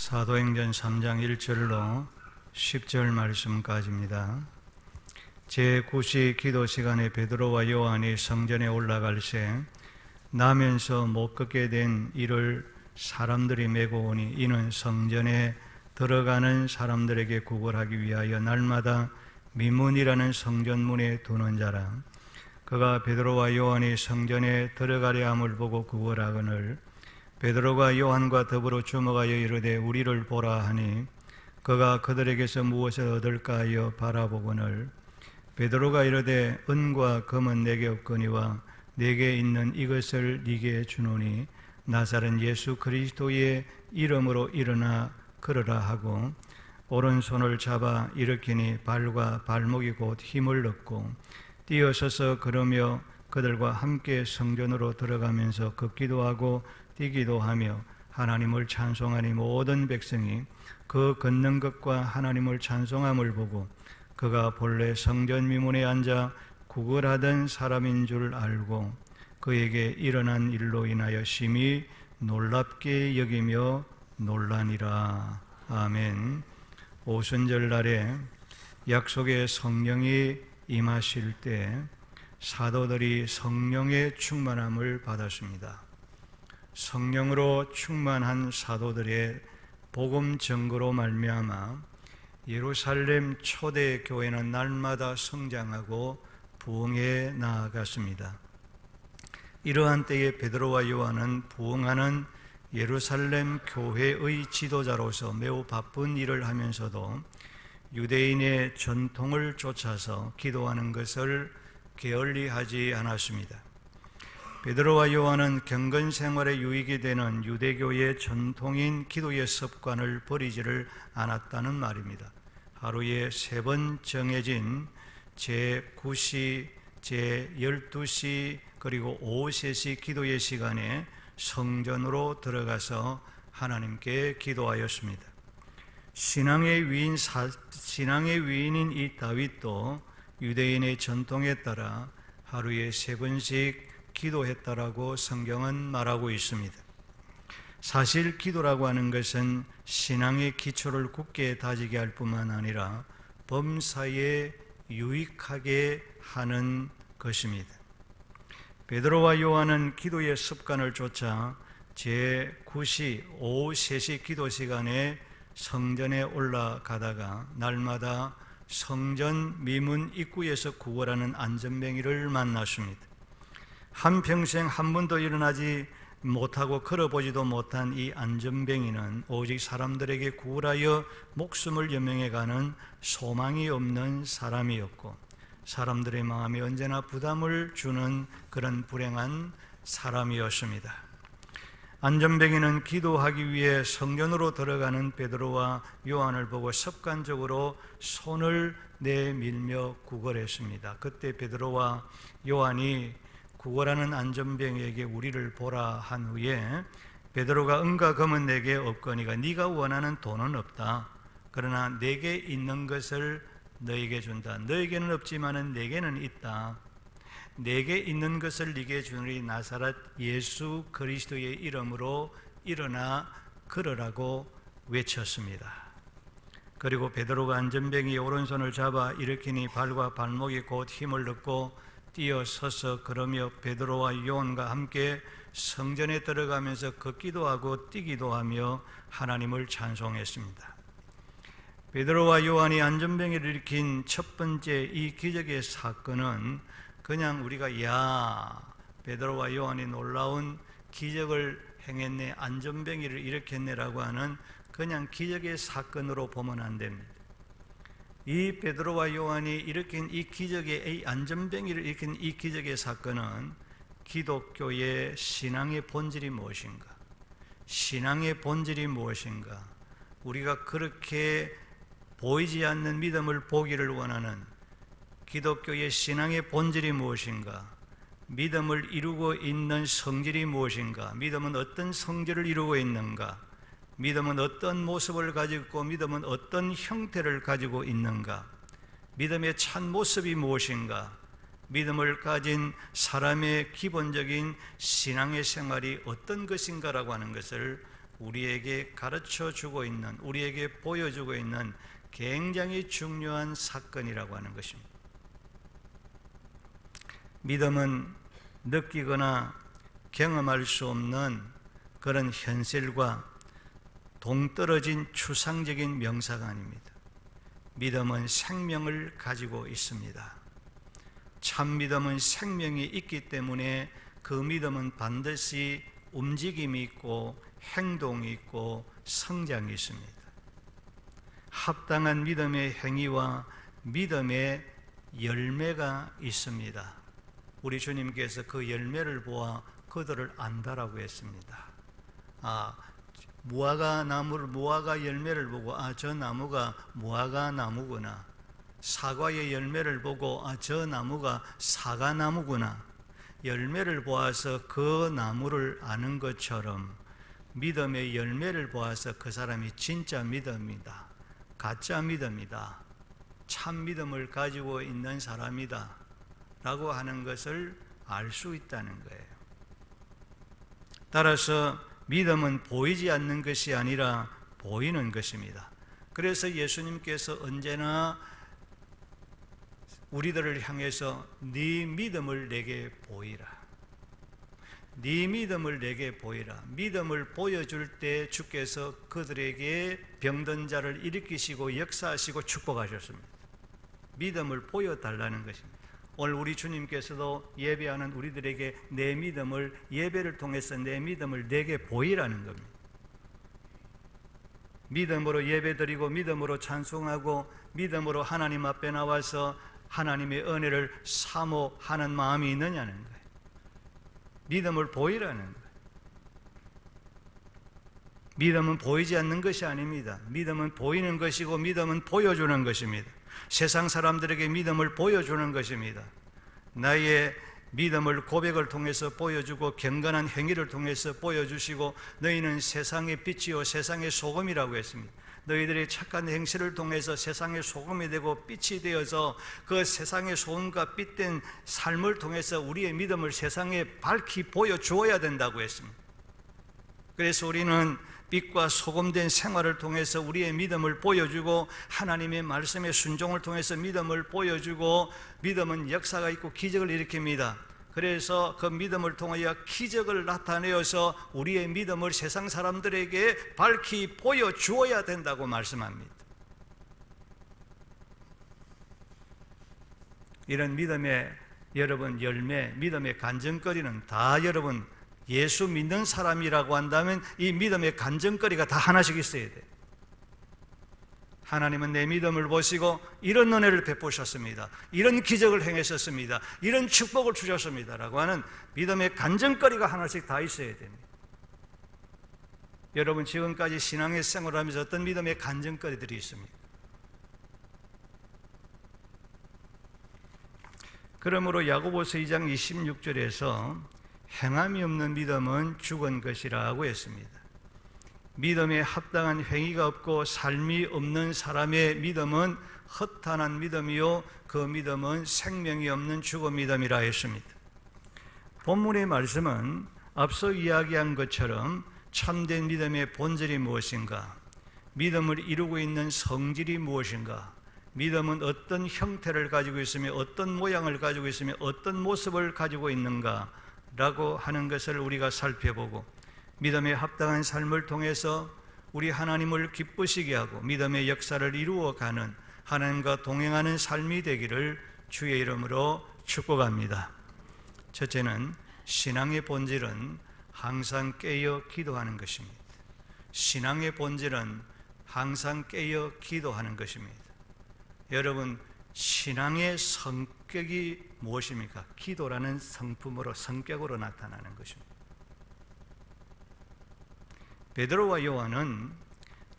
사도행전 3장 1절로 10절 말씀까지입니다. 제9시 기도 시간에 베드로와 요한이 성전에 올라갈 새 나면서 못 걷게 된 이를 사람들이 메고 오니 이는 성전에 들어가는 사람들에게 구걸하기 위하여 날마다 미문이라는 성전문에 두는 자라. 그가 베드로와 요한이 성전에 들어가려 함을 보고 구걸하거늘 베드로가 요한과 더불어 주목하여 이르되 우리를 보라 하니 그가 그들에게서 무엇을 얻을까 하여 바라보거늘 베드로가 이르되 은과 금은 내게 없거니와 내게 있는 이것을 네게 주노니 나사렛 예수 그리스도의 이름으로 일어나 걸으라 하고 오른손을 잡아 일으키니 발과 발목이 곧 힘을 얻고 뛰어서서 걸으며 그들과 함께 성전으로 들어가면서 걷기도 하고 뛰기도 하며 하나님을 찬송하니 모든 백성이 그 걷는 것과 하나님을 찬송함을 보고 그가 본래 성전 미문에 앉아 구걸하던 사람인 줄 알고 그에게 일어난 일로 인하여 심히 놀랍게 여기며 놀라니라. 아멘. 오순절 날에 약속의 성령이 임하실 때 사도들이 성령의 충만함을 받았습니다. 성령으로 충만한 사도들의 복음 증거로 말미암아 예루살렘 초대 교회는 날마다 성장하고 부흥해 나아갔습니다. 이러한 때에 베드로와 요한은 부흥하는 예루살렘 교회의 지도자로서 매우 바쁜 일을 하면서도 유대인의 전통을 쫓아서 기도하는 것을 게을리하지 않았습니다. 베드로와 요한은 경건 생활에 유익이 되는 유대교의 전통인 기도의 습관을 버리지를 않았다는 말입니다. 하루에 3번 정해진 제9시, 제12시 그리고 오후 3시 기도의 시간에 성전으로 들어가서 하나님께 기도하였습니다. 신앙의 위인인 이 다윗도 유대인의 전통에 따라 하루에 3번씩 기도했다라고 성경은 말하고 있습니다. 사실 기도라고 하는 것은 신앙의 기초를 굳게 다지게 할 뿐만 아니라 범사에 유익하게 하는 것입니다. 베드로와 요한은 기도의 습관을 쫓아 제9시 오후 3시 기도 시간에 성전에 올라가다가 날마다 성전 미문 입구에서 구걸하는 안전뱅이를 만났습니다. 한평생 한 번도 일어나지 못하고 걸어보지도 못한 이 안전뱅이는 오직 사람들에게 구걸하여 목숨을 연명해가는 소망이 없는 사람이었고 사람들의 마음에 언제나 부담을 주는 그런 불행한 사람이었습니다. 안전뱅이는 기도하기 위해 성전으로 들어가는 베드로와 요한을 보고 습관적으로 손을 내밀며 구걸했습니다. 그때 베드로와 요한이 구걸하는 안전뱅이에게 우리를 보라 한 후에 베드로가 은과 금은 내게 없거니와 네가 원하는 돈은 없다. 그러나 내게 있는 것을 너에게 준다. 너에게는 없지만은 내게는 있다. 내게 있는 것을 네게 주니 나사렛 예수 그리스도의 이름으로 일어나 걸으라고 외쳤습니다. 그리고 베드로가 안전뱅이의 오른손을 잡아 일으키니 발과 발목이 곧 힘을 얻고 뛰어서서 걸으며 베드로와 요한과 함께 성전에 들어가면서 걷기도 하고 뛰기도 하며 하나님을 찬송했습니다. 베드로와 요한이 안전뱅이를 일으킨 첫 번째 이 기적의 사건은 그냥 우리가 야 베드로와 요한이 놀라운 기적을 행했네, 안전뱅이를 일으켰네라고 하는 그냥 기적의 사건으로 보면 안 됩니다. 이 베드로와 요한이 일으킨 이 기적의 이 안전뱅이를 일으킨 이 기적의 사건은 기독교의 신앙의 본질이 무엇인가? 신앙의 본질이 무엇인가? 우리가 그렇게 보이지 않는 믿음을 보기를 원하는 기독교의 신앙의 본질이 무엇인가? 믿음을 이루고 있는 성질이 무엇인가? 믿음은 어떤 성질을 이루고 있는가? 믿음은 어떤 모습을 가지고 있고 믿음은 어떤 형태를 가지고 있는가? 믿음의 참 모습이 무엇인가? 믿음을 가진 사람의 기본적인 신앙의 생활이 어떤 것인가라고 하는 것을 우리에게 가르쳐 주고 있는, 우리에게 보여주고 있는 굉장히 중요한 사건이라고 하는 것입니다. 믿음은 느끼거나 경험할 수 없는 그런 현실과 동떨어진 추상적인 명사가 아닙니다. 믿음은 생명을 가지고 있습니다. 참 믿음은 생명이 있기 때문에 그 믿음은 반드시 움직임이 있고 행동이 있고 성장이 있습니다. 합당한 믿음의 행위와 믿음의 열매가 있습니다. 우리 주님께서 그 열매를 보아 그들을 안다라고 했습니다. 무화과 열매를 보고 저 나무가 무화과 나무구나. 사과의 열매를 보고 저 나무가 사과 나무구나. 열매를 보아서 그 나무를 아는 것처럼 믿음의 열매를 보아서 그 사람이 진짜 믿음이다, 가짜 믿음이다, 참 믿음을 가지고 있는 사람이다 라고 하는 것을 알 수 있다는 거예요. 따라서 믿음은 보이지 않는 것이 아니라 보이는 것입니다. 그래서 예수님께서 언제나 우리들을 향해서 네 믿음을 내게 보이라, 네 믿음을 내게 보이라. 믿음을 보여줄 때 주께서 그들에게 병든 자를 일으키시고 역사하시고 축복하셨습니다. 믿음을 보여달라는 것입니다. 오늘 우리 주님께서도 예배하는 우리들에게 내 믿음을, 예배를 통해서 내 믿음을 내게 보이라는 겁니다. 믿음으로 예배드리고 믿음으로 찬송하고 믿음으로 하나님 앞에 나와서 하나님의 은혜를 사모하는 마음이 있느냐는 거예요. 믿음을 보이라는 거예요. 믿음은 보이지 않는 것이 아닙니다. 믿음은 보이는 것이고 믿음은 보여주는 것입니다. 세상 사람들에게 믿음을 보여주는 것입니다. 나의 믿음을 고백을 통해서 보여주고 경건한 행위를 통해서 보여주시고 너희는 세상의 빛이요 세상의 소금이라고 했습니다. 너희들의 착한 행실을 통해서 세상의 소금이 되고 빛이 되어서 그 세상의 소금과 빛된 삶을 통해서 우리의 믿음을 세상에 밝히 보여주어야 된다고 했습니다. 그래서 우리는 빛과 소금된 생활을 통해서 우리의 믿음을 보여주고 하나님의 말씀의 순종을 통해서 믿음을 보여주고 믿음은 역사가 있고 기적을 일으킵니다. 그래서 그 믿음을 통하여 기적을 나타내어서 우리의 믿음을 세상 사람들에게 밝히 보여주어야 된다고 말씀합니다. 이런 믿음의 여러분 열매, 믿음의 간증거리는 다 여러분 예수 믿는 사람이라고 한다면 이 믿음의 간증거리가 다 하나씩 있어야 돼요. 하나님은 내 믿음을 보시고 이런 은혜를 베푸셨습니다. 이런 기적을 행하셨습니다. 이런 축복을 주셨습니다. 라고 하는 믿음의 간증거리가 하나씩 다 있어야 됩니다. 여러분 지금까지 신앙의 생활을 하면서 어떤 믿음의 간증거리들이 있습니까? 그러므로 야고보서 2장 26절에서 행함이 없는 믿음은 죽은 것이라고 했습니다. 믿음에 합당한 행위가 없고 삶이 없는 사람의 믿음은 허탄한 믿음이요 그 믿음은 생명이 없는 죽은 믿음이라 했습니다. 본문의 말씀은 앞서 이야기한 것처럼 참된 믿음의 본질이 무엇인가, 믿음을 이루고 있는 성질이 무엇인가, 믿음은 어떤 형태를 가지고 있으며 어떤 모양을 가지고 있으며 어떤 모습을 가지고 있는가 라고 하는 것을 우리가 살펴보고 믿음에 합당한 삶을 통해서 우리 하나님을 기쁘시게 하고 믿음의 역사를 이루어가는 하나님과 동행하는 삶이 되기를 주의 이름으로 축복합니다. 첫째는 신앙의 본질은 항상 깨어 기도하는 것입니다. 신앙의 본질은 항상 깨어 기도하는 것입니다. 여러분 신앙의 성격이 무엇입니까? 기도라는 성품으로 성격으로 나타나는 것입니다. 베드로와 요한은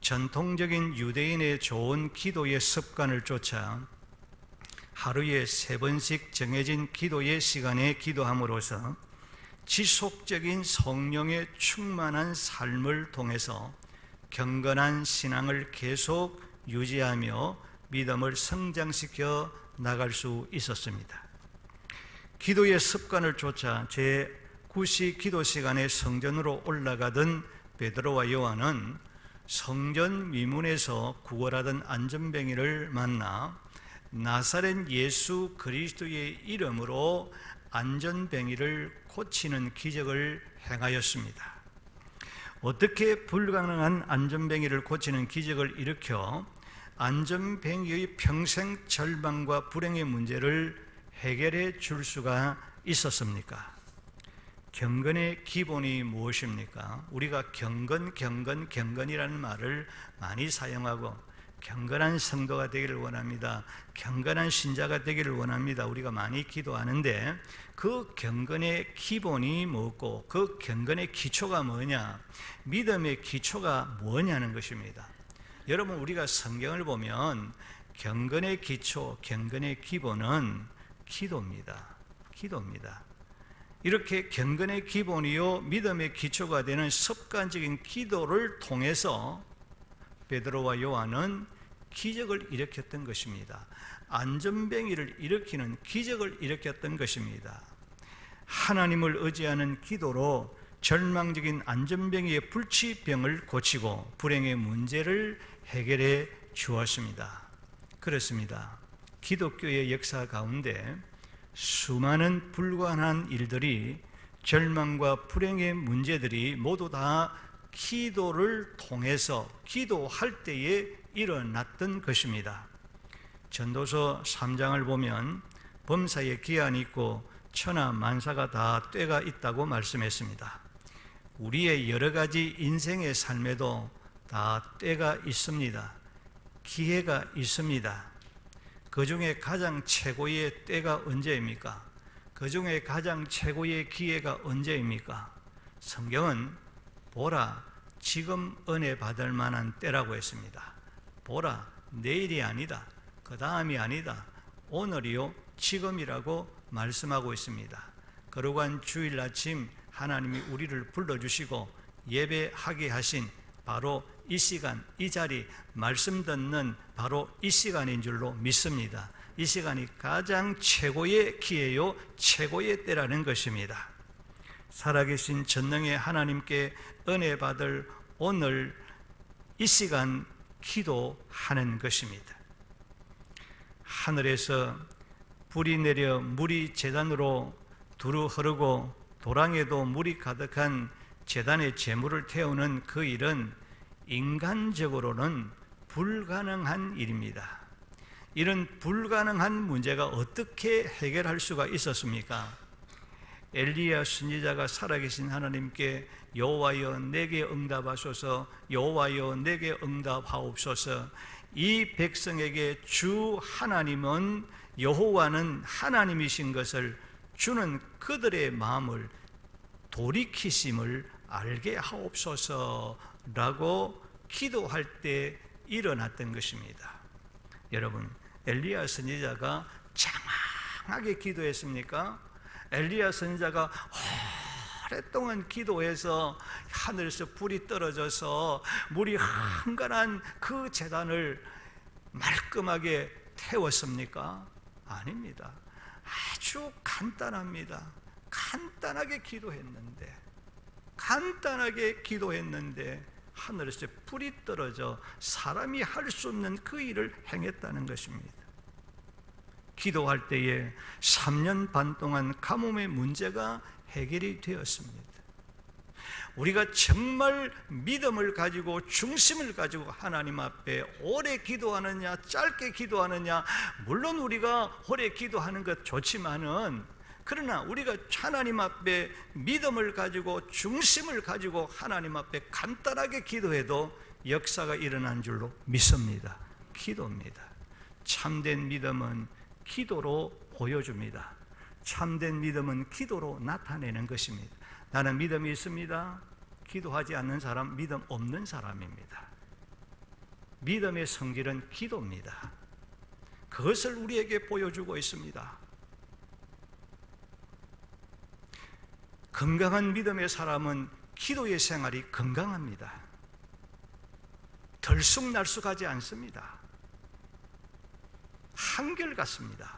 전통적인 유대인의 좋은 기도의 습관을 쫓아 하루에 3번씩 정해진 기도의 시간에 기도함으로써 지속적인 성령의 충만한 삶을 통해서 경건한 신앙을 계속 유지하며 믿음을 성장시켜 나갈 수 있었습니다. 기도의 습관을 쫓아 제9시 기도 시간에 성전으로 올라가던 베드로와 요한은 성전 미문에서 구걸하던 안전뱅이를 만나 나사렛 예수 그리스도의 이름으로 안전뱅이를 고치는 기적을 행하였습니다. 어떻게 불가능한 안전뱅이를 고치는 기적을 일으켜 안전뱅이의 평생 절망과 불행의 문제를 해결해 줄 수가 있었습니까? 경건의 기본이 무엇입니까? 우리가 경건이라는 말을 많이 사용하고 경건한 성도가 되기를 원합니다. 경건한 신자가 되기를 원합니다. 우리가 많이 기도하는데 그 경건의 기본이 뭐고 그 경건의 기초가 뭐냐? 믿음의 기초가 뭐냐는 것입니다. 여러분, 우리가 성경을 보면 경건의 기초, 경건의 기본은 기도입니다. 이렇게 경건의 기본이요 믿음의 기초가 되는 습관적인 기도를 통해서 베드로와 요한은 기적을 일으켰던 것입니다. 안전뱅이를 일으키는 기적을 일으켰던 것입니다. 하나님을 의지하는 기도로 절망적인 안전뱅이의 불치병을 고치고 불행의 문제를 해결해 주었습니다. 그렇습니다. 기독교의 역사 가운데 수많은 불가능한 일들이, 절망과 불행의 문제들이 모두 다 기도를 통해서 기도할 때에 일어났던 것입니다. 전도서 3장을 보면 범사에 기한이 있고 천하 만사가 다 때가 있다고 말씀했습니다. 우리의 여러 가지 인생의 삶에도 다 때가 있습니다. 기회가 있습니다. 그 중에 가장 최고의 때가 언제입니까? 그 중에 가장 최고의 기회가 언제입니까? 성경은 보라, 지금 은혜 받을 만한 때라고 했습니다. 보라, 내일이 아니다. 그 다음이 아니다. 오늘이요, 지금이라고 말씀하고 있습니다. 거룩한 주일 아침 하나님이 우리를 불러주시고 예배하게 하신 바로 이 시간, 이 자리, 말씀 듣는 바로 이 시간인 줄로 믿습니다. 이 시간이 가장 최고의 기회요, 최고의 때라는 것입니다. 살아계신 전능의 하나님께 은혜 받을 오늘 이 시간 기도하는 것입니다. 하늘에서 불이 내려 물이 제단으로 두루 흐르고 도랑에도 물이 가득한 제단의 제물을 태우는 그 일은 인간적으로는 불가능한 일입니다. 이런 불가능한 문제가 어떻게 해결할 수가 있었습니까? 엘리야 선지자가 살아계신 하나님께 여호와여 내게 응답하소서, 여호와여 내게 응답하옵소서. 이 백성에게 주 하나님은, 여호와는 하나님이신 것을, 주는 그들의 마음을 돌이키심을 알게 하옵소서라고 기도할 때 일어났던 것입니다. 여러분, 엘리야 선지자가 장황하게 기도했습니까? 엘리야 선지자가 오랫동안 기도해서 하늘에서 불이 떨어져서 물이 한간한 그 제단을 말끔하게 태웠습니까? 아닙니다. 아주 간단합니다. 간단하게 기도했는데 하늘에서 불이 떨어져 사람이 할 수 없는 그 일을 행했다는 것입니다. 기도할 때에 3년 반 동안 가뭄의 문제가 해결이 되었습니다. 우리가 정말 믿음을 가지고 중심을 가지고 하나님 앞에 오래 기도하느냐 짧게 기도하느냐, 물론 우리가 오래 기도하는 것 좋지만은, 그러나 우리가 하나님 앞에 믿음을 가지고 중심을 가지고 하나님 앞에 간단하게 기도해도 역사가 일어난 줄로 믿습니다. 기도입니다. 참된 믿음은 기도로 보여줍니다. 참된 믿음은 기도로 나타내는 것입니다. 나는 믿음이 있습니다. 기도하지 않는 사람, 믿음 없는 사람입니다. 믿음의 성질은 기도입니다. 그것을 우리에게 보여주고 있습니다. 건강한 믿음의 사람은 기도의 생활이 건강합니다. 들쑥날쑥하지 않습니다. 한결같습니다.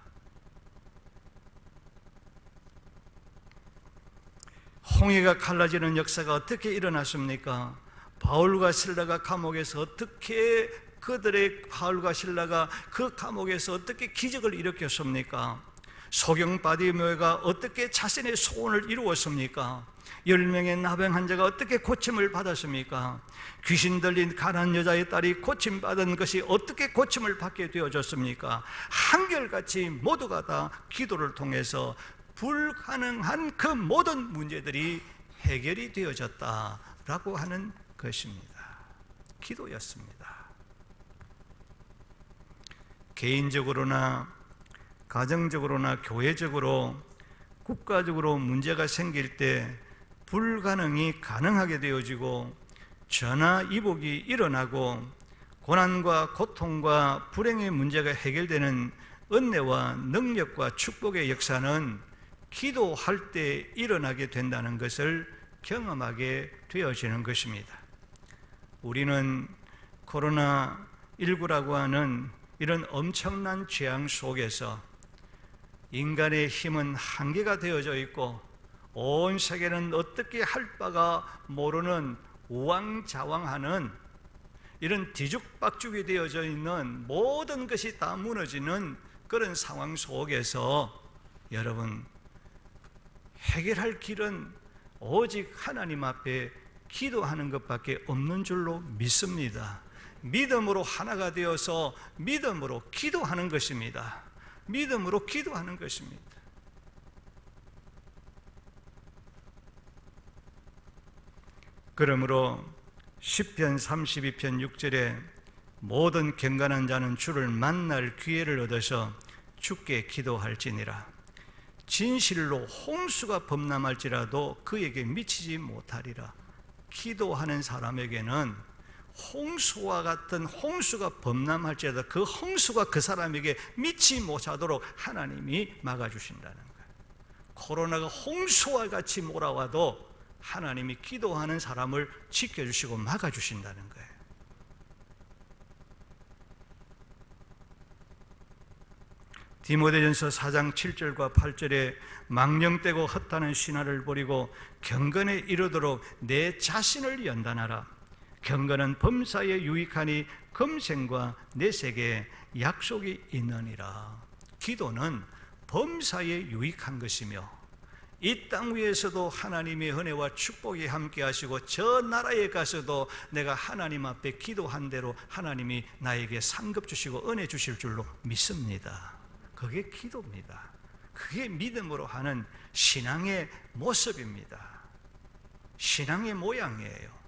홍해가 갈라지는 역사가 어떻게 일어났습니까? 바울과 실라가 감옥에서 어떻게 바울과 실라가 그 감옥에서 어떻게 기적을 일으켰습니까? 소경 바디메오가 어떻게 자신의 소원을 이루었습니까? 10명의 나병 환자가 어떻게 고침을 받았습니까? 귀신 들린 가난한 여자의 딸이 고침받은 것이 어떻게 고침을 받게 되어졌습니까? 한결같이 모두가 다 기도를 통해서 불가능한 그 모든 문제들이 해결이 되어졌다라고 하는 것입니다. 기도였습니다. 개인적으로나 가정적으로나 교회적으로 국가적으로 문제가 생길 때 불가능이 가능하게 되어지고 전화위복이 일어나고 고난과 고통과 불행의 문제가 해결되는 은혜와 능력과 축복의 역사는 기도할 때 일어나게 된다는 것을 경험하게 되어지는 것입니다. 우리는 코로나19라고 하는 이런 엄청난 재앙 속에서 인간의 힘은 한계가 되어져 있고 온 세계는 어떻게 할 바가 모르는 우왕좌왕하는 이런 뒤죽박죽이 되어져 있는 모든 것이 다 무너지는 그런 상황 속에서 여러분, 해결할 길은 오직 하나님 앞에 기도하는 것밖에 없는 줄로 믿습니다. 믿음으로 하나가 되어서 믿음으로 기도하는 것입니다. 믿음으로 기도하는 것입니다. 그러므로 시편 32편 6절에 모든 경건한 자는 주를 만날 기회를 얻어서 주께 기도할지니라. 진실로 홍수가 범람할지라도 그에게 미치지 못하리라. 기도하는 사람에게는 홍수와 같은 홍수가 범람할지라도 그 홍수가 그 사람에게 미치지 못하도록 하나님이 막아주신다는 거예요. 코로나가 홍수와 같이 몰아와도 하나님이 기도하는 사람을 지켜주시고 막아주신다는 거예요. 디모데전서 4장 7절과 8절에 망령되고 헛하는 신화를 버리고 경건에 이르도록 내 자신을 연단하라. 경건은 범사에 유익하니 금생과 내색에 약속이 있느니라. 기도는 범사에 유익한 것이며 이 땅 위에서도 하나님의 은혜와 축복이 함께 하시고 저 나라에 가서도 내가 하나님 앞에 기도한 대로 하나님이 나에게 상급 주시고 은혜 주실 줄로 믿습니다. 그게 기도입니다. 그게 믿음으로 하는 신앙의 모습입니다. 신앙의 모양이에요.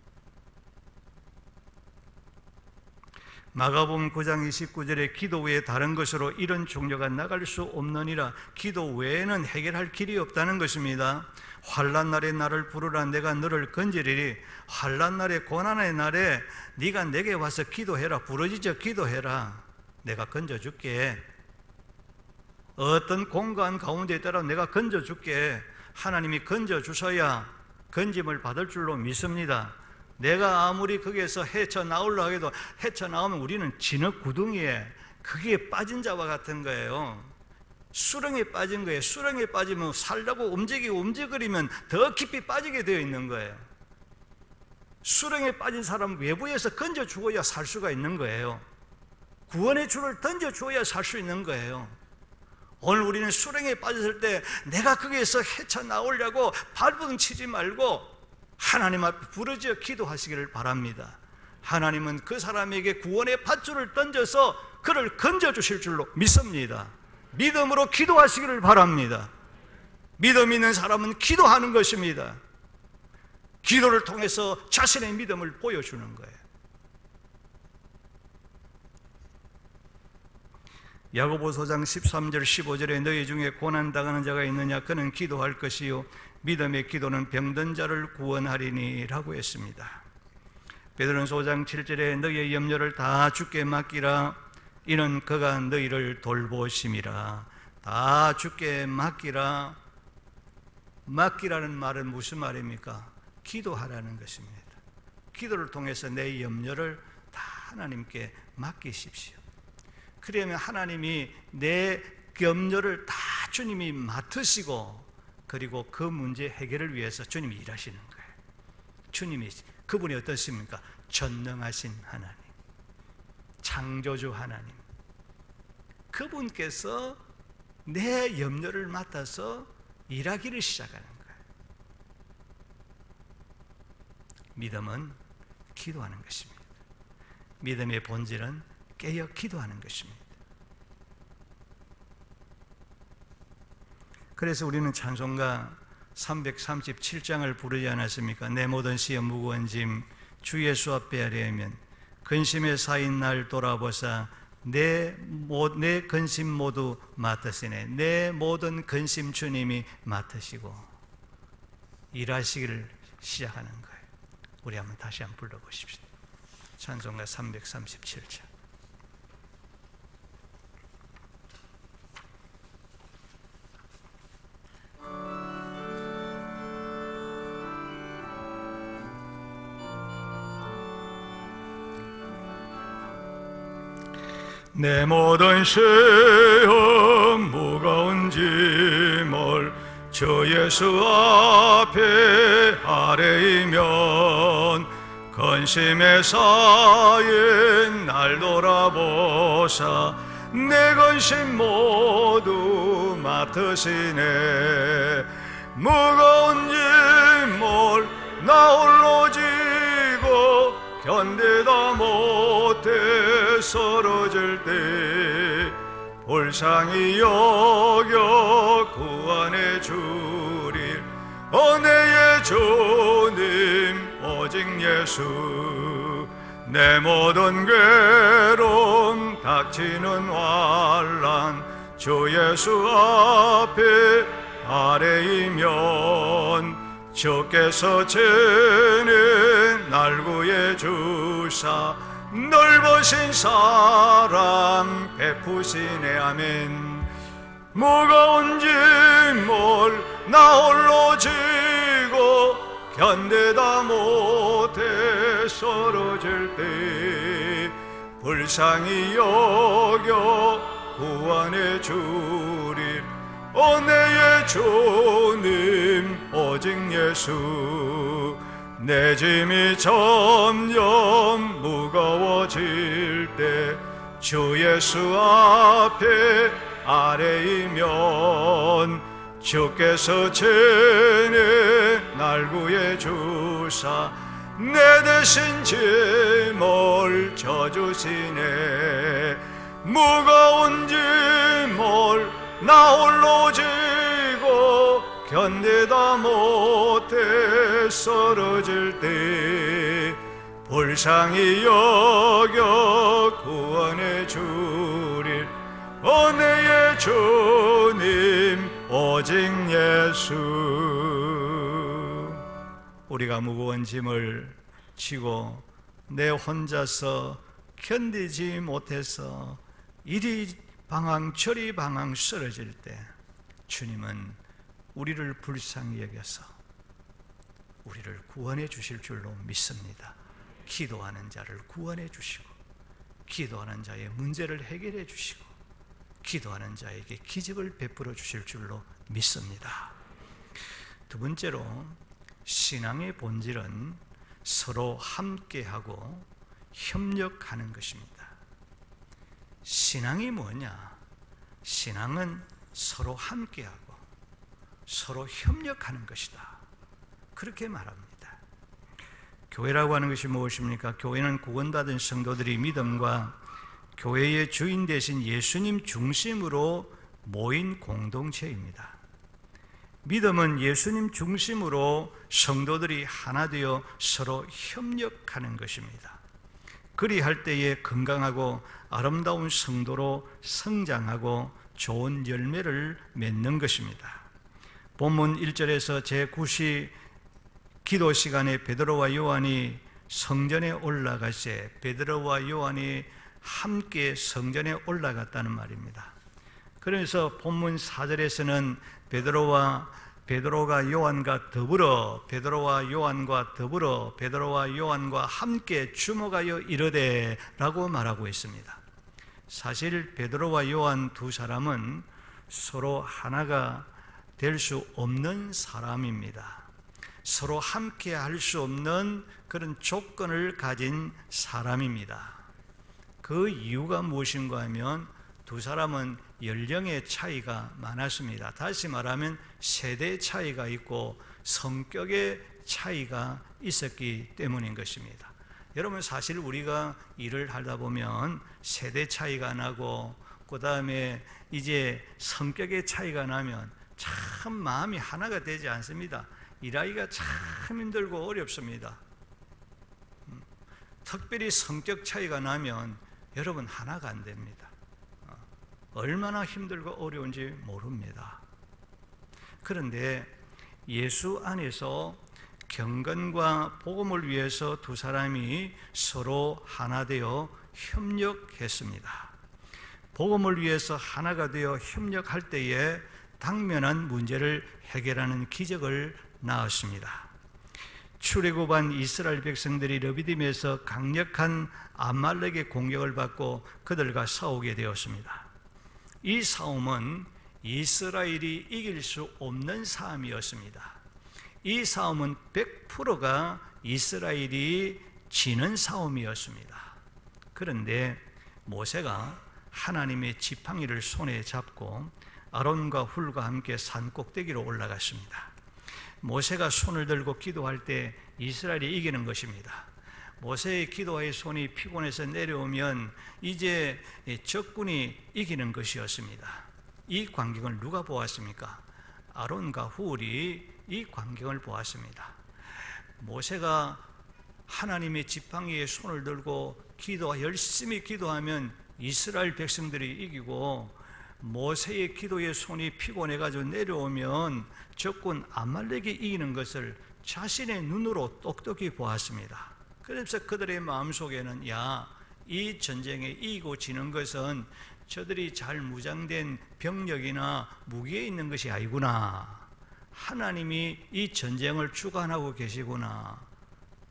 마가복음 9장 29절에 기도 외에 다른 것으로 이런 종료가 나갈 수 없느니라. 기도 외에는 해결할 길이 없다는 것입니다. 환난 날에 나를 부르라. 내가 너를 건지리리. 환난 날에 고난의 날에 네가 내게 와서 기도해라. 부르짖어 기도해라. 내가 건져줄게. 어떤 공간 가운데 있더라 내가 건져줄게. 하나님이 건져주셔야 건짐을 받을 줄로 믿습니다. 내가 아무리 거기에서 헤쳐나오려고 해도 헤쳐나오면 우리는 진흙구덩이에 거기에 빠진 자와 같은 거예요. 수렁에 빠진 거예요. 수렁에 빠지면 살려고 움직이면 더 깊이 빠지게 되어 있는 거예요. 수렁에 빠진 사람 외부에서 건져 주어야 살 수가 있는 거예요. 구원의 줄을 던져 주어야 살 수 있는 거예요. 오늘 우리는 수렁에 빠졌을 때 내가 거기에서 헤쳐나오려고 발버둥 치지 말고 하나님 앞에 부르짖어 기도하시기를 바랍니다. 하나님은 그 사람에게 구원의 밧줄을 던져서 그를 건져주실 줄로 믿습니다. 믿음으로 기도하시기를 바랍니다. 믿음 있는 사람은 기도하는 것입니다. 기도를 통해서 자신의 믿음을 보여주는 거예요. 야고보서 4장 13절 15절에 너희 중에 고난당하는 자가 있느냐 그는 기도할 것이요 믿음의 기도는 병든 자를 구원하리니 라고 했습니다. 베드로전서 5장 7절에 너희의 염려를 다 주께 맡기라. 이는 그가 너희를 돌보심이라. 다 주께 맡기라. 맡기라는 말은 무슨 말입니까? 기도하라는 것입니다. 기도를 통해서 내 염려를 다 하나님께 맡기십시오. 그러면 하나님이 내 염려를 다 주님이 맡으시고 그리고 그 문제 해결을 위해서 주님이 일하시는 거예요. 주님이 그분이 어떠십니까? 전능하신 하나님, 창조주 하나님, 그분께서 내 염려를 맡아서 일하기를 시작하는 거예요. 믿음은 기도하는 것입니다. 믿음의 본질은 깨어 기도하는 것입니다. 그래서 우리는 찬송가 337장을 부르지 않았습니까? 내 모든 시험 무거운 짐 주 예수 앞에 아뢰면 근심에 쌓인 날 돌아보사 내 근심 모두 맡으시네. 내 모든 근심 주님이 맡으시고 일하시기를 시작하는 거예요. 우리 한번 다시 한번 불러보십시다. 찬송가 337장. 내 모든 시험 무거운 짐을 주 예수 앞에 아뢰이면 근심에 쌓인 날 돌아보사 내 근심 모두 맡으시네. 무거운 짐을 나 홀로 지고 견디다 못해 쓰러질 때 불쌍히 여겨 구원해 주릴 은혜의 주님 오직 예수. 내 모든 괴로움 닥치는 환난 주 예수 앞에 아뢰이면 주께서 죄는 날 구해 주사 넓으신 사랑 베푸시네. 아멘. 무거운 짐을 나 홀로 지고 견디다 못해 쓰러질 때 불쌍히 여겨 구원해 주릴 은혜의 주님 오직 예수. 내 짐이 점점 무거워질 때 주 예수 앞에 아뢰이면 주께서 죄는 날 구해 주사 내 대신 짐을 져주시네. 무거운 짐을 나 홀로 지고 견디다 못해 쓰러질 때 불쌍히 여겨 구원해 주릴 은혜의 주님 오직 예수. 우리가 무거운 짐을 지고 내 혼자서 견디지 못해서 이리 방황 저리 방황 쓰러질 때 주님은 우리를 불쌍히 여겨서 우리를 구원해 주실 줄로 믿습니다. 기도하는 자를 구원해 주시고 기도하는 자의 문제를 해결해 주시고 기도하는 자에게 기적을 베풀어 주실 줄로 믿습니다. 두 번째로 신앙의 본질은 서로 함께하고 협력하는 것입니다. 신앙이 뭐냐? 신앙은 서로 함께하고 서로 협력하는 것이다. 그렇게 말합니다. 교회라고 하는 것이 무엇입니까? 교회는 구원받은 성도들이 믿음과 교회의 주인 되신 예수님 중심으로 모인 공동체입니다. 믿음은 예수님 중심으로 성도들이 하나 되어 서로 협력하는 것입니다. 그리할 때에 건강하고 아름다운 성도로 성장하고 좋은 열매를 맺는 것입니다. 본문 1절에서 제9시 기도 시간에 베드로와 요한이 성전에 올라가세 베드로와 요한이 함께 성전에 올라갔다는 말입니다. 그래서 본문 4절에서는 베드로와 요한과 더불어 베드로와 요한과 함께 주목하여 이르되 라고 말하고 있습니다. 사실 베드로와 요한 두 사람은 서로 하나가 될 수 없는 사람입니다. 서로 함께 할 수 없는 그런 조건을 가진 사람입니다. 그 이유가 무엇인가 하면 두 사람은 연령의 차이가 많았습니다. 다시 말하면 세대 차이가 있고 성격의 차이가 있었기 때문인 것입니다. 여러분, 사실 우리가 일을 하다 보면 세대 차이가 나고 그 다음에 이제 성격의 차이가 나면 참 마음이 하나가 되지 않습니다. 일하기가 참 힘들고 어렵습니다. 특별히 성격 차이가 나면 여러분 하나가 안 됩니다. 얼마나 힘들고 어려운지 모릅니다. 그런데 예수 안에서 경건과 복음을 위해서 두 사람이 서로 하나 되어 협력했습니다. 복음을 위해서 하나가 되어 협력할 때에 당면한 문제를 해결하는 기적을 낳았습니다. 출애굽한 이스라엘 백성들이 르비딤에서 강력한 아말렉의 공격을 받고 그들과 싸우게 되었습니다. 이 싸움은 이스라엘이 이길 수 없는 싸움이었습니다. 이 싸움은 100%가 이스라엘이 지는 싸움이었습니다. 그런데 모세가 하나님의 지팡이를 손에 잡고 아론과 훌과 함께 산 꼭대기로 올라갔습니다. 모세가 손을 들고 기도할 때 이스라엘이 이기는 것입니다. 모세의 기도의 손이 피곤해서 내려오면 이제 적군이 이기는 것이었습니다. 이 광경을 누가 보았습니까? 아론과 훌이 이 광경을 보았습니다. 모세가 하나님의 지팡이에 손을 들고 열심히 기도하면 이스라엘 백성들이 이기고, 모세의 기도의 손이 피곤해가지고 내려오면 적군 아말렉이 이기는 것을 자신의 눈으로 똑똑히 보았습니다. 그래서 그들의 마음속에는 이 전쟁에 이기고 지는 것은 저들이 잘 무장된 병력이나 무기에 있는 것이 아니구나, 하나님이 이 전쟁을 주관하고 계시구나,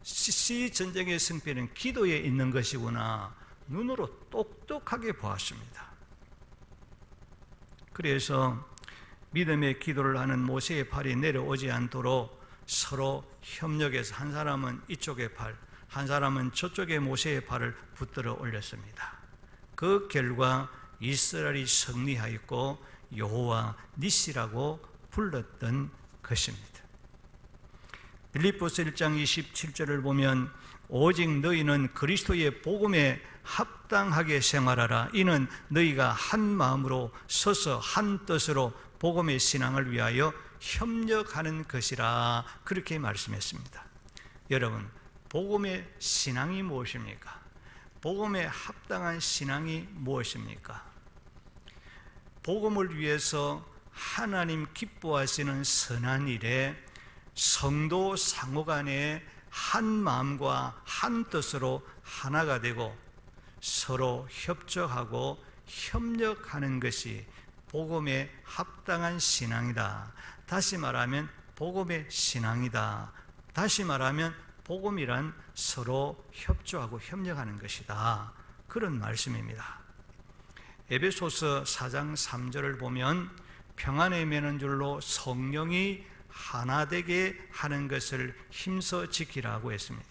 이 전쟁의 승패는 기도에 있는 것이구나, 눈으로 똑똑하게 보았습니다. 그래서 믿음의 기도를 하는 모세의 팔이 내려오지 않도록 서로 협력해서 한 사람은 이쪽의 팔, 한 사람은 저쪽의 모세의 팔을 붙들어 올렸습니다. 그 결과 이스라엘이 승리하였고 여호와 니시라고 불렀던 것입니다. 빌립보서 1장 27절을 보면 오직 너희는 그리스도의 복음에 합당하게 생활하라. 이는 너희가 한 마음으로 서서 한 뜻으로 복음의 신앙을 위하여 협력하는 것이라, 그렇게 말씀했습니다. 여러분, 복음의 신앙이 무엇입니까? 복음에 합당한 신앙이 무엇입니까? 복음을 위해서 하나님 기뻐하시는 선한 일에 성도 상호간에 한 마음과 한 뜻으로 하나가 되고 서로 협조하고 협력하는 것이 복음에 합당한 신앙이다. 다시 말하면 복음의 신앙이다. 다시 말하면 복음이란 서로 협조하고 협력하는 것이다. 그런 말씀입니다. 에베소서 4장 3절을 보면 평안에 매는 줄로 성령이 하나 되게 하는 것을 힘써 지키라고 했습니다.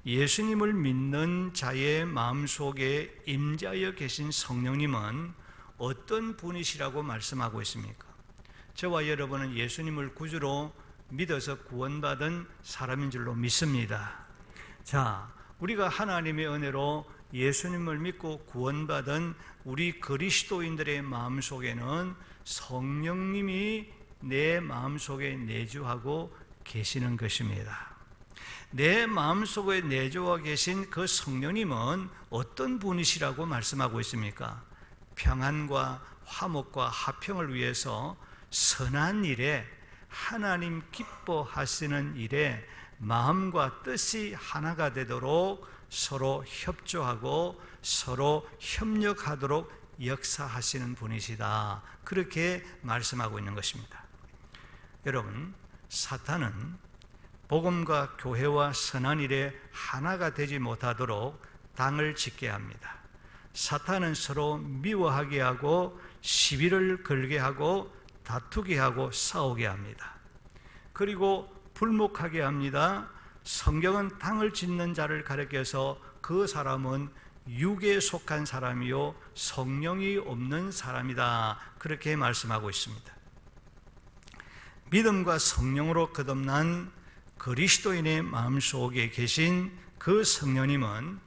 예수님을 믿는 자의 마음속에 임재하여 계신 성령님은 어떤 분이시라고 말씀하고 있습니까? 저와 여러분은 예수님을 구주로 믿어서 구원받은 사람인 줄로 믿습니다. 자, 우리가 하나님의 은혜로 예수님을 믿고 구원받은 우리 그리스도인들의 마음속에는 성령님이 내 마음속에 내주하고 계시는 것입니다. 내 마음속에 내주하고 계신 그 성령님은 어떤 분이시라고 말씀하고 있습니까? 평안과 화목과 화평을 위해서 선한 일에, 하나님 기뻐하시는 일에 마음과 뜻이 하나가 되도록 서로 협조하고 서로 협력하도록 역사하시는 분이시다. 그렇게 말씀하고 있는 것입니다. 여러분, 사탄은 복음과 교회와 선한 일에 하나가 되지 못하도록 당을 짓게 합니다. 사탄은 서로 미워하게 하고 시비를 걸게 하고 다투게 하고 싸우게 합니다. 그리고 불목하게 합니다. 성경은 땅을 짓는 자를 가리켜서 그 사람은 육에 속한 사람이요 성령이 없는 사람이다, 그렇게 말씀하고 있습니다. 믿음과 성령으로 거듭난 그리스도인의 마음속에 계신 그 성령님은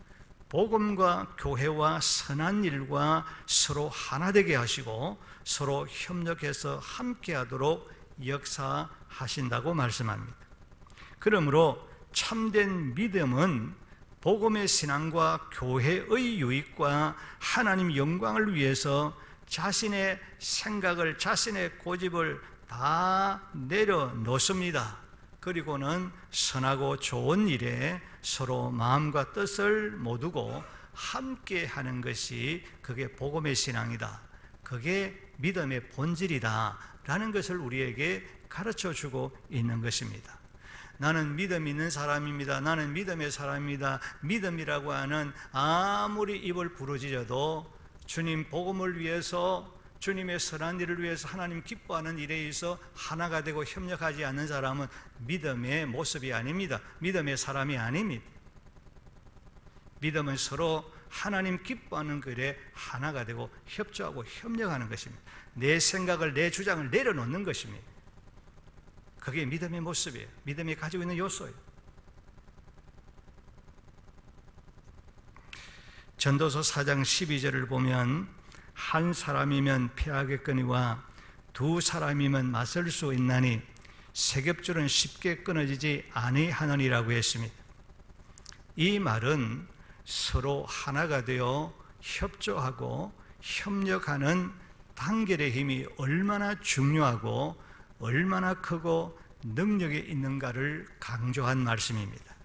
복음과 교회와 선한 일과 서로 하나 되게 하시고 서로 협력해서 함께하도록 역사하신다고 말씀합니다. 그러므로 참된 믿음은 복음의 신앙과 교회의 유익과 하나님 영광을 위해서 자신의 생각을, 자신의 고집을 다 내려놓습니다. 그리고는 선하고 좋은 일에 서로 마음과 뜻을 모두고 함께 하는 것이, 그게 복음의 신앙이다, 그게 믿음의 본질이다 라는 것을 우리에게 가르쳐주고 있는 것입니다. 나는 믿음 있는 사람입니다, 나는 믿음의 사람입니다, 믿음이라고 하는 아무리 입을 부르짖어도 주님 복음을 위해서, 주님의 선한 일을 위해서, 하나님 기뻐하는 일에 있어 하나가 되고 협력하지 않는 사람은 믿음의 모습이 아닙니다. 믿음의 사람이 아닙니다. 믿음은 서로 하나님 기뻐하는 그 일에 하나가 되고 협조하고 협력하는 것입니다. 내 생각을, 내 주장을 내려놓는 것입니다. 그게 믿음의 모습이에요. 믿음이 가지고 있는 요소예요. 전도서 4장 12절을 보면 한 사람이면 패하겠거니와 두 사람이면 맞설 수 있나니 세 겹줄은 쉽게 끊어지지 아니하느니라고 했습니다. 이 말은 서로 하나가 되어 협조하고 협력하는 단결의 힘이 얼마나 중요하고 얼마나 크고 능력이 있는가를 강조한 말씀입니다.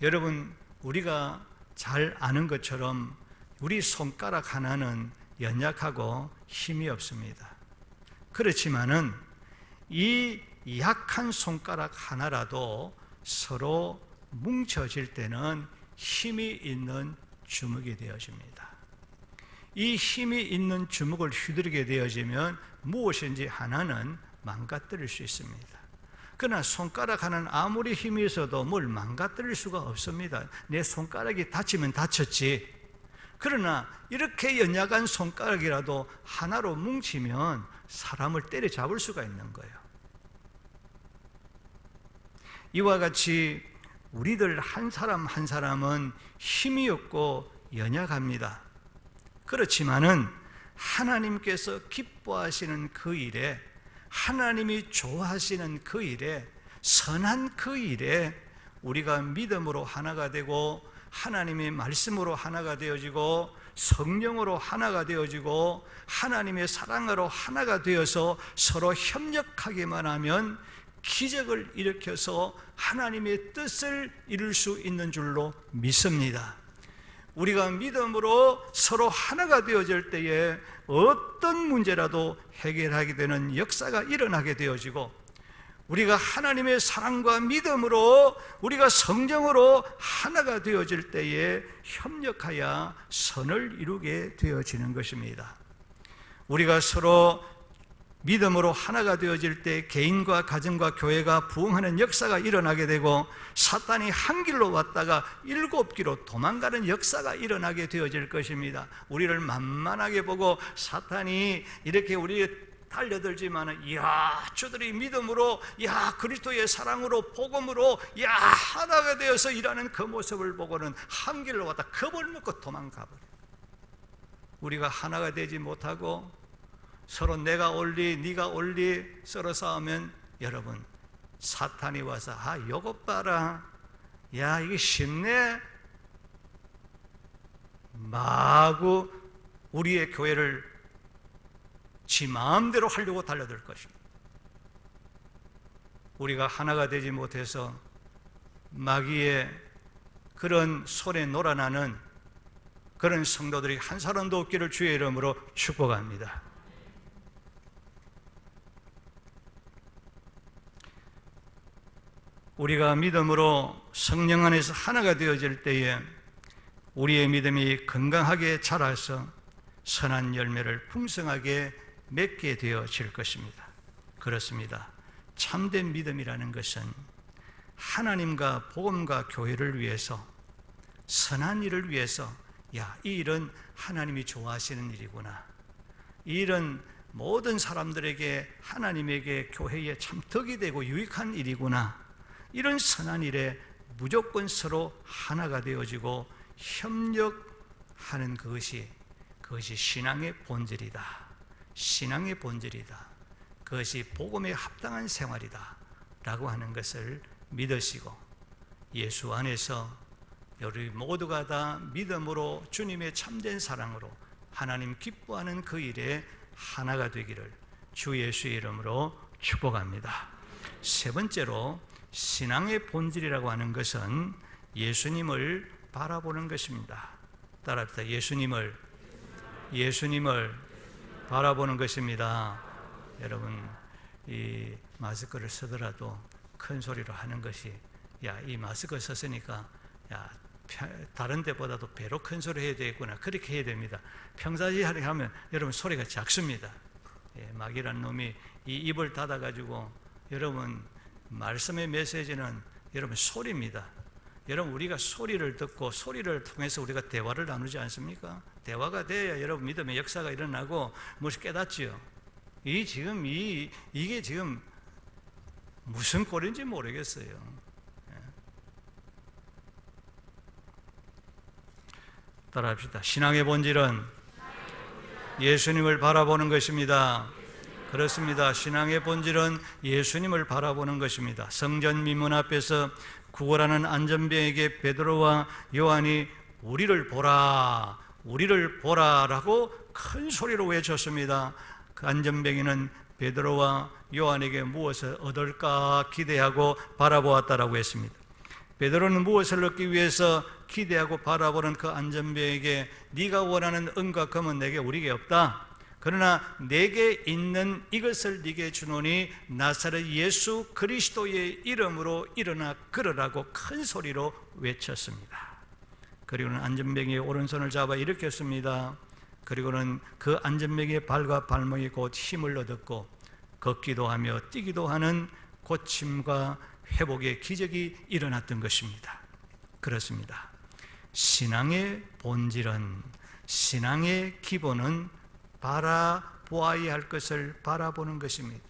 여러분, 우리가 잘 아는 것처럼 우리 손가락 하나는 연약하고 힘이 없습니다. 그렇지만은 이 약한 손가락 하나라도 서로 뭉쳐질 때는 힘이 있는 주먹이 되어집니다. 이 힘이 있는 주먹을 휘두르게 되어지면 무엇인지 하나는 망가뜨릴 수 있습니다. 그러나 손가락 하나는 아무리 힘이 있어도 뭘 망가뜨릴 수가 없습니다. 내 손가락이 다치면 다쳤지. 그러나 이렇게 연약한 손가락이라도 하나로 뭉치면 사람을 때려잡을 수가 있는 거예요. 이와 같이 우리들 한 사람 한 사람은 힘이 없고 연약합니다. 그렇지만은 하나님께서 기뻐하시는 그 일에, 하나님이 좋아하시는 그 일에, 선한 그 일에 우리가 믿음으로 하나가 되고 하나님의 말씀으로 하나가 되어지고 성령으로 하나가 되어지고 하나님의 사랑으로 하나가 되어서 서로 협력하기만 하면 기적을 일으켜서 하나님의 뜻을 이룰 수 있는 줄로 믿습니다. 우리가 믿음으로 서로 하나가 되어질 때에 어떤 문제라도 해결하게 되는 역사가 일어나게 되어지고, 우리가 하나님의 사랑과 믿음으로, 우리가 성령으로 하나가 되어질 때에 협력하여 선을 이루게 되어지는 것입니다. 우리가 서로 믿음으로 하나가 되어질 때 개인과 가정과 교회가 부흥하는 역사가 일어나게 되고, 사탄이 한 길로 왔다가 7길로 도망가는 역사가 일어나게 되어질 것입니다. 우리를 만만하게 보고 사탄이 이렇게 우리 달려들지만, 이야, 저들이 믿음으로, 야, 그리스도의 사랑으로, 복음으로, 야, 하나가 되어서 일하는 그 모습을 보고는 한 길로 왔다 겁을 먹고 도망가버려요. 우리가 하나가 되지 못하고 서로 내가 옳리 네가 옳리 서로 싸우면, 여러분, 사탄이 와서 요것 봐라, 야, 이게 쉽네, 마구 우리의 교회를 지 마음대로 하려고 달려들 것입니다. 우리가 하나가 되지 못해서 마귀의 그런 손에 놀아나는 그런 성도들이 한 사람도 없기를 주의 이름으로 축복합니다. 우리가 믿음으로 성령 안에서 하나가 되어질 때에 우리의 믿음이 건강하게 자라서 선한 열매를 풍성하게 맺게 되어질 것입니다. 그렇습니다. 참된 믿음이라는 것은 하나님과 복음과 교회를 위해서, 선한 일을 위해서, 야, 이 일은 하나님이 좋아하시는 일이구나, 이 일은 모든 사람들에게, 하나님에게, 교회에 참 덕이 되고 유익한 일이구나, 이런 선한 일에 무조건 서로 하나가 되어지고 협력하는 그것이 신앙의 본질이다. 신앙의 본질이다. 그것이 복음에 합당한 생활이다 라고 하는 것을 믿으시고, 예수 안에서 우리 모두가 다 믿음으로, 주님의 참된 사랑으로 하나님 기뻐하는 그 일에 하나가 되기를 주 예수의 이름으로 축복합니다. 세 번째로, 신앙의 본질이라고 하는 것은 예수님을 바라보는 것입니다. 따라합시다. 예수님을 바라보는 것입니다. 여러분, 이 마스크를 쓰더라도 큰 소리로 하는 것이, 야, 이 마스크 썼으니까 야, 다른 데보다도 배로 큰 소리 해야 되겠구나, 그렇게 해야 됩니다. 평상시에 하면 여러분 소리가 작습니다. 마귀란 놈이 이 입을 닫아가지고, 여러분 말씀의 메시지는 여러분 소리입니다. 여러분, 우리가 소리를 듣고 소리를 통해서 우리가 대화를 나누지 않습니까? 대화가 돼야 여러분 믿음의 역사가 일어나고 무엇이 깨닫지요. 이게 지금 무슨 꼴인지 모르겠어요. 따라합시다. 신앙의 본질은 예수님을 바라보는 것입니다. 그렇습니다. 신앙의 본질은 예수님을 바라보는 것입니다. 성전 미문 앞에서 구걸하는 안전병에게 베드로와 요한이 우리를 보라, 우리를 보라라고 큰 소리로 외쳤습니다. 그 안전병이는 베드로와 요한에게 무엇을 얻을까 기대하고 바라보았다라고 했습니다. 베드로는 무엇을 얻기 위해서 기대하고 바라보는 그 안전병에게, 네가 원하는 은과 금은 내게 우리게 없다, 그러나 내게 있는 이것을 네게 주노니 나사렛 예수 그리스도의 이름으로 일어나 걸으라고 큰 소리로 외쳤습니다. 그리고는 안전병의 오른손을 잡아 일으켰습니다. 그리고는 그 안전병의 발과 발목이 곧 힘을 얻었고 걷기도 하며 뛰기도 하는 고침과 회복의 기적이 일어났던 것입니다. 그렇습니다. 신앙의 본질은, 신앙의 기본은 바라보아야 할 것을 바라보는 것입니다.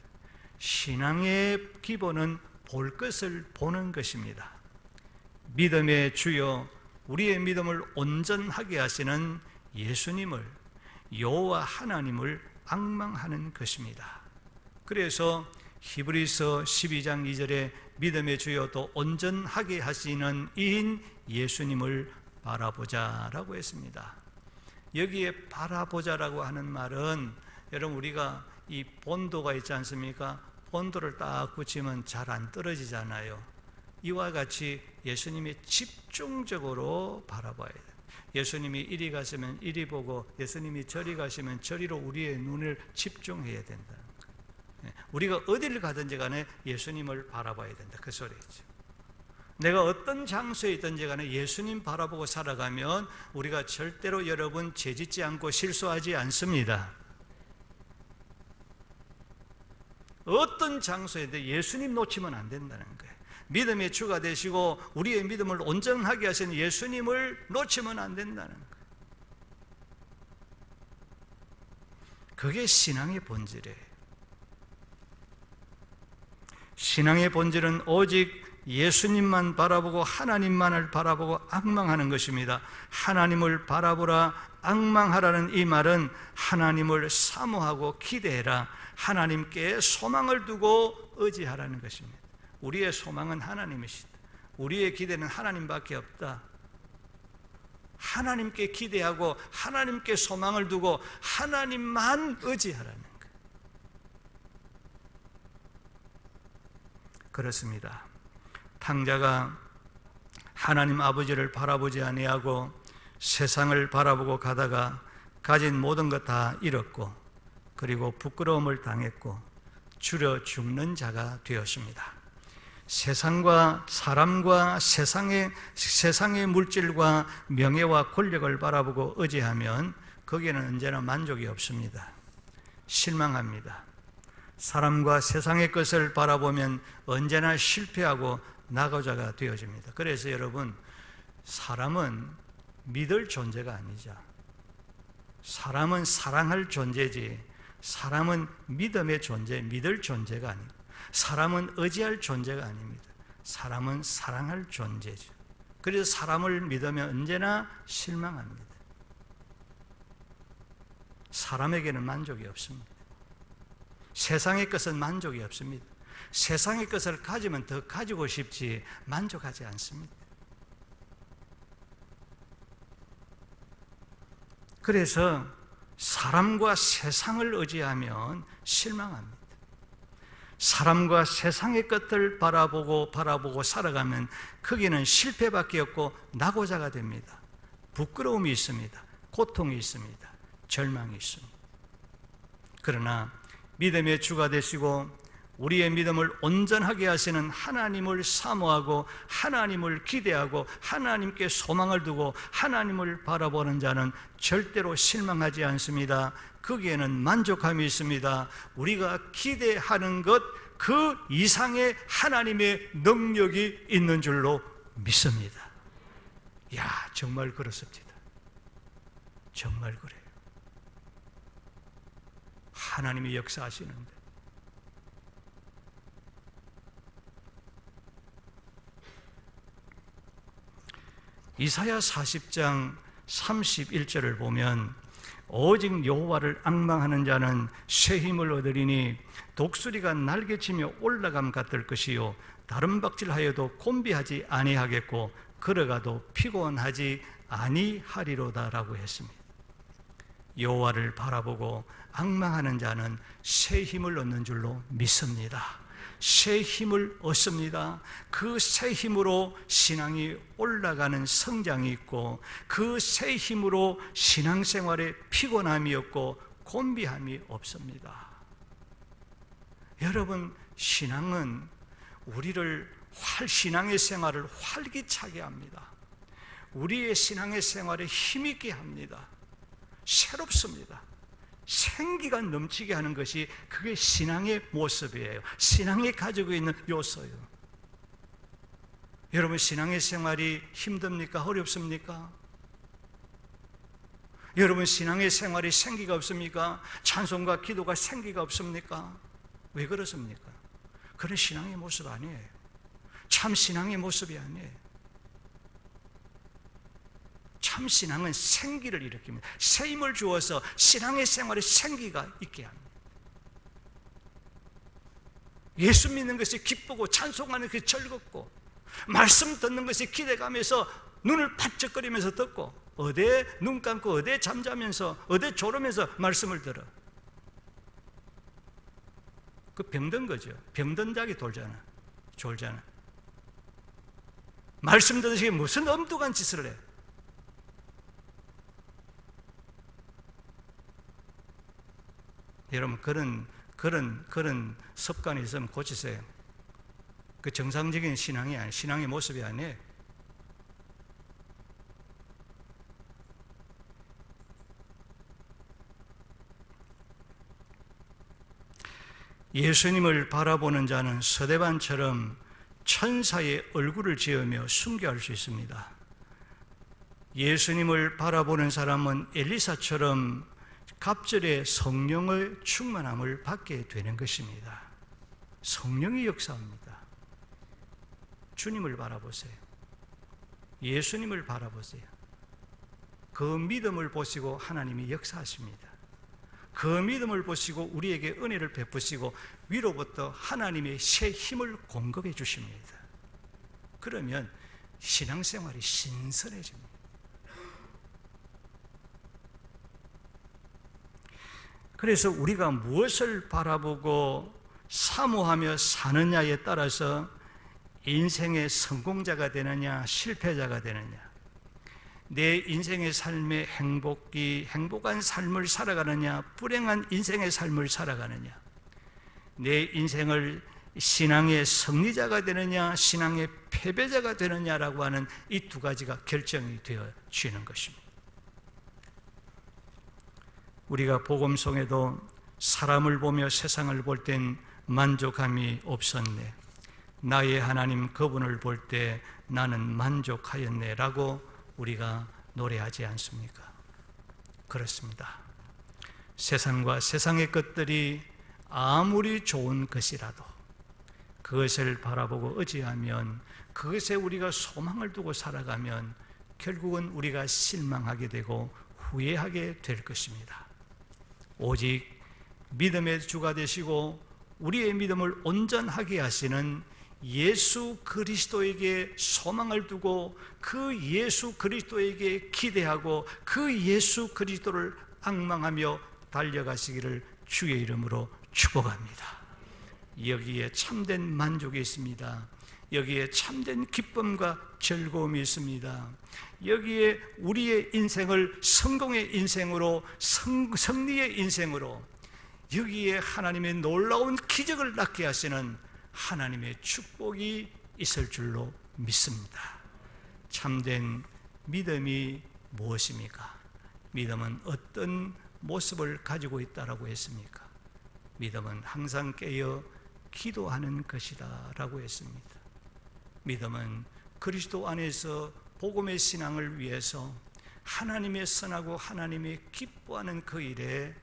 신앙의 기본은 볼 것을 보는 것입니다. 믿음의 주요, 우리의 믿음을 온전하게 하시는 예수님을, 여호와 하나님을 앙망하는 것입니다. 그래서 히브리서 12장 2절에 믿음의 주요 또 온전하게 하시는 이인 예수님을 바라보자라고 했습니다. 여기에 바라보자라고 하는 말은, 여러분 우리가 이 본도가 있지 않습니까? 본도를 딱 붙이면 잘 안 떨어지잖아요. 이와 같이 예수님이 집중적으로 바라봐야 돼요. 예수님이 이리 가시면 이리 보고, 예수님이 저리 가시면 저리로 우리의 눈을 집중해야 된다. 우리가 어디를 가든지 간에 예수님을 바라봐야 된다, 그 소리죠. 내가 어떤 장소에 있든지 간에 예수님 바라보고 살아가면 우리가 절대로 여러분 죄짓지 않고 실수하지 않습니다. 어떤 장소에도 예수님 놓치면 안 된다는 거예요. 믿음의 주가 되시고 우리의 믿음을 온전하게 하시는 예수님을 놓치면 안 된다는 거예요. 그게 신앙의 본질이에요. 신앙의 본질은 오직 예수님만 바라보고 하나님만을 바라보고 앙망하는 것입니다. 하나님을 바라보라, 앙망하라는 이 말은 하나님을 사모하고 기대해라, 하나님께 소망을 두고 의지하라는 것입니다. 우리의 소망은 하나님이시다. 우리의 기대는 하나님밖에 없다. 하나님께 기대하고 하나님께 소망을 두고 하나님만 의지하라는 거예요. 그렇습니다. 탕자가 하나님 아버지를 바라보지 아니하고 세상을 바라보고 가다가 가진 모든 것 다 잃었고, 그리고 부끄러움을 당했고 줄여 죽는 자가 되었습니다. 세상과 사람과 세상의 물질과 명예와 권력을 바라보고 의지하면 거기에는 언제나 만족이 없습니다. 실망합니다. 사람과 세상의 것을 바라보면 언제나 실패하고 낙오자가 되어집니다. 그래서 여러분, 사람은 믿을 존재가 아니죠. 사람은 사랑할 존재지, 사람은 믿음의 존재, 믿을 존재가 아닙니다. 사람은 의지할 존재가 아닙니다. 사람은 사랑할 존재죠. 그래서 사람을 믿으면 언제나 실망합니다. 사람에게는 만족이 없습니다. 세상의 것은 만족이 없습니다. 세상의 것을 가지면 더 가지고 싶지 만족하지 않습니다. 그래서 사람과 세상을 의지하면 실망합니다. 사람과 세상의 것들 바라보고 살아가면 거기는 실패밖에 없고 낙오자가 됩니다. 부끄러움이 있습니다. 고통이 있습니다. 절망이 있습니다. 그러나 믿음의 주가 되시고 우리의 믿음을 온전하게 하시는 하나님을 사모하고 하나님을 기대하고 하나님께 소망을 두고 하나님을 바라보는 자는 절대로 실망하지 않습니다. 거기에는 만족함이 있습니다. 우리가 기대하는 것 그 이상의 하나님의 능력이 있는 줄로 믿습니다. 야, 정말 그렇습니다. 정말 그래요. 하나님이 역사하시는데 이사야 40장 31절을 보면 오직 여호와를 앙망하는 자는 새 힘을 얻으리니 독수리가 날개치며 올라감 같을 것이요 다른 박질하여도 곤비하지 아니하겠고 걸어가도 피곤하지 아니하리로다라고 했습니다. 여호와를 바라보고 앙망하는 자는 새 힘을 얻는 줄로 믿습니다. 새 힘을 얻습니다. 그 새 힘으로 신앙이 올라가는 성장이 있고 그 새 힘으로 신앙생활에 피곤함이 없고 곤비함이 없습니다. 여러분, 신앙은 우리를 신앙의 생활을 활기차게 합니다. 우리의 신앙의 생활에 힘있게 합니다. 새롭습니다. 생기가 넘치게 하는 것이 그게 신앙의 모습이에요. 신앙이 가지고 있는 요소예요. 여러분, 신앙의 생활이 힘듭니까? 어렵습니까? 여러분, 신앙의 생활이 생기가 없습니까? 찬송과 기도가 생기가 없습니까? 왜 그렇습니까? 그런 신앙의 모습 아니에요. 참 신앙의 모습이 아니에요. 참 신앙은 생기를 일으킵니다. 새 힘을 주어서 신앙의 생활에 생기가 있게 합니다. 예수 믿는 것이 기쁘고 찬송하는 것이 즐겁고 말씀 듣는 것이 기대감에서 눈을 반짝거리면서 듣고 어디에 눈 감고 어디에 잠자면서 어디에 졸으면서 말씀을 들어. 그 병든 거죠. 병든 자기 졸잖아. 말씀 듣으시기 무슨 엄두간 짓을 해. 여러분, 그런 습관이 있으면 고치세요. 그 정상적인 신앙이 아니에요. 신앙의 모습이 아니에요. 예수님을 바라보는 자는 서대반처럼 천사의 얼굴을 지으며 순교할 수 있습니다. 예수님을 바라보는 사람은 엘리사처럼 갑절에 성령의 충만함을 받게 되는 것입니다. 성령이 역사합니다. 주님을 바라보세요. 예수님을 바라보세요. 그 믿음을 보시고 하나님이 역사하십니다. 그 믿음을 보시고 우리에게 은혜를 베푸시고 위로부터 하나님의 새 힘을 공급해 주십니다. 그러면 신앙생활이 신선해집니다. 그래서 우리가 무엇을 바라보고 사모하며 사느냐에 따라서 인생의 성공자가 되느냐 실패자가 되느냐, 내 인생의 삶의 행복한 삶을 살아가느냐 불행한 인생의 삶을 살아가느냐, 내 인생을 신앙의 승리자가 되느냐 신앙의 패배자가 되느냐라고 하는 이 두 가지가 결정이 되어지는 것입니다. 우리가 복음송에도 사람을 보며 세상을 볼 땐 만족함이 없었네, 나의 하나님 그분을 볼 때 나는 만족하였네 라고 우리가 노래하지 않습니까? 그렇습니다. 세상과 세상의 것들이 아무리 좋은 것이라도 그것을 바라보고 의지하면, 그것에 우리가 소망을 두고 살아가면 결국은 우리가 실망하게 되고 후회하게 될 것입니다. 오직 믿음의 주가 되시고 우리의 믿음을 온전하게 하시는 예수 그리스도에게 소망을 두고 그 예수 그리스도에게 기대하고 그 예수 그리스도를 앙망하며 달려가시기를 주의 이름으로 축복합니다. 여기에 참된 만족이 있습니다. 여기에 참된 기쁨과 즐거움이 있습니다. 여기에 우리의 인생을 성공의 인생으로, 승리의 인생으로, 여기에 하나님의 놀라운 기적을 낳게 하시는 하나님의 축복이 있을 줄로 믿습니다. 참된 믿음이 무엇입니까? 믿음은 어떤 모습을 가지고 있다라고 했습니까? 믿음은 항상 깨어 기도하는 것이다 라고 했습니다. 믿음은 그리스도 안에서 복음의 신앙을 위해서 하나님의 선하고 하나님의 기뻐하는 그 일에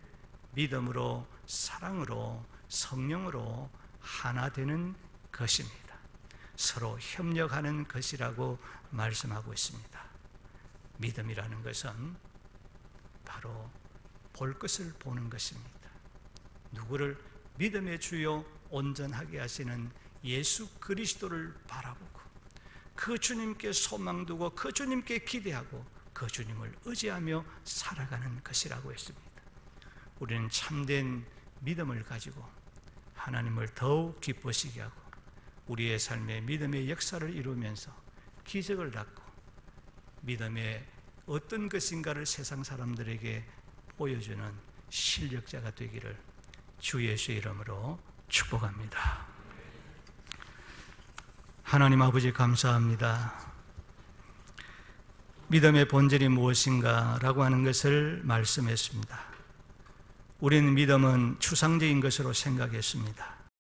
믿음으로, 사랑으로, 성령으로 하나 되는 것입니다. 서로 협력하는 것이라고 말씀하고 있습니다. 믿음이라는 것은 바로 볼 것을 보는 것입니다. 누구를? 믿음의 주요 온전하게 하시는 예수 그리스도를 바라보고 그 주님께 소망 두고 그 주님께 기대하고 그 주님을 의지하며 살아가는 것이라고 했습니다. 우리는 참된 믿음을 가지고 하나님을 더욱 기쁘시게 하고 우리의 삶에 믿음의 역사를 이루면서 기적을 낳고 믿음의 어떤 것인가를 세상 사람들에게 보여주는 실력자가 되기를 주 예수의 이름으로 축복합니다. 하나님 아버지 감사합니다. 믿음의 본질이 무엇인가 라고 하는 것을 말씀했습니다. 우리는 믿음은 추상적인 것으로 생각했습니다.